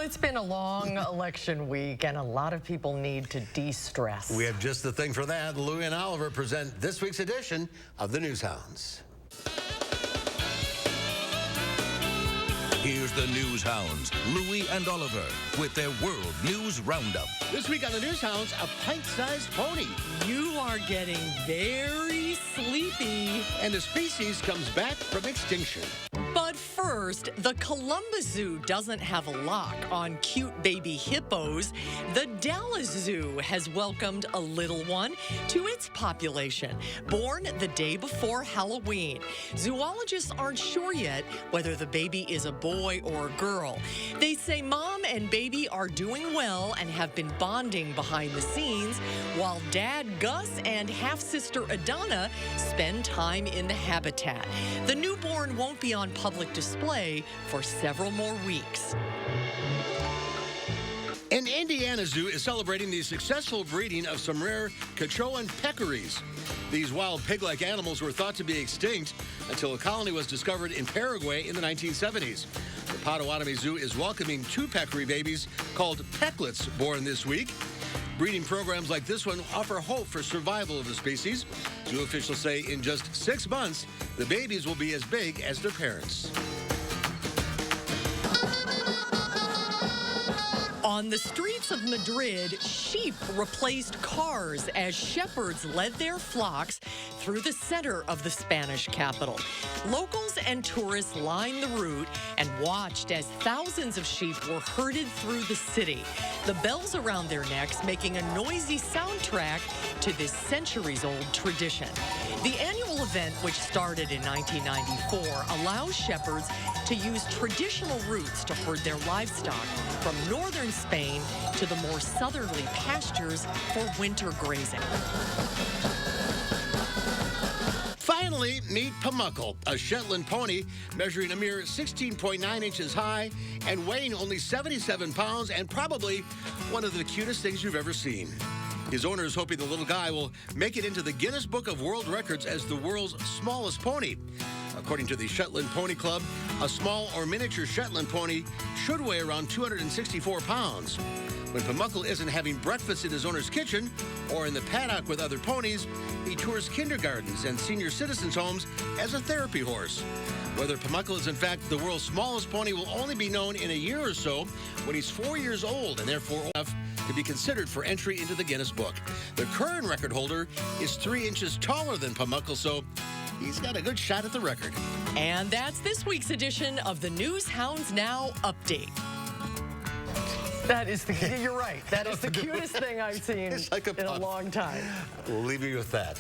it's been a long election week, and a lot of people need to de-stress. We have just the thing for that. Lui and Oliver present this week's edition of the Newshounds. Here's the Newshounds, Lui and Oliver, with their World News Roundup. This week on the Newshounds, a pint-sized pony. You are getting very sleepy. And the species comes back from extinction. But first, the Columbus Zoo doesn't have a lock on cute baby hippos. The Dallas Zoo has welcomed a little one to its population, born the day before Halloween. Zoologists aren't sure yet whether the baby is a boy or a girl. They say mom and baby are doing well and have been bonding behind the scenes, while dad Gus and half-sister Adana spend time in the habitat. The newborn won't be on public display for several more weeks. An Indiana zoo is celebrating the successful breeding of some rare Quechuan peccaries. These wild pig-like animals were thought to be extinct until a colony was discovered in Paraguay in the 1970s. The Potawatomi Zoo is welcoming 2 peccary babies called pecklets born this week. Breeding programs like this one offer hope for survival of the species. Zoo officials say in just 6 months, the babies will be as big as their parents. On the streets of Madrid, sheep replaced cars as shepherds led their flocks through the center of the Spanish capital. Locals and tourists lined the route and watched as thousands of sheep were herded through the city, the bells around their necks making a noisy soundtrack to this centuries-old tradition. The annual event, which started in 1994, allows shepherds to use traditional routes to herd their livestock from northern Spain to the more southerly pastures for winter grazing. Finally, meet Pumuckle, a Shetland pony measuring a mere 16.9 inches high and weighing only 77 pounds and probably one of the cutest things you've ever seen. His owner is hoping the little guy will make it into the Guinness Book of World Records as the world's smallest pony. According to the Shetland Pony Club, a small or miniature Shetland pony should weigh around 264 pounds. When Pumuckle isn't having breakfast in his owner's kitchen or in the paddock with other ponies, he tours kindergartens and senior citizens' homes as a therapy horse. Whether Pumuckle is in fact the world's smallest pony will only be known in a year or so when he's 4 years old and therefore enough to be considered for entry into the Guinness Book. The current record holder is 3 inches taller than Pumuckle, so he's got a good shot at the record. And that's this week's edition of the Newshounds Now update. That is you're right. That is the cutest thing I've seen in a long time. We'll leave you with that.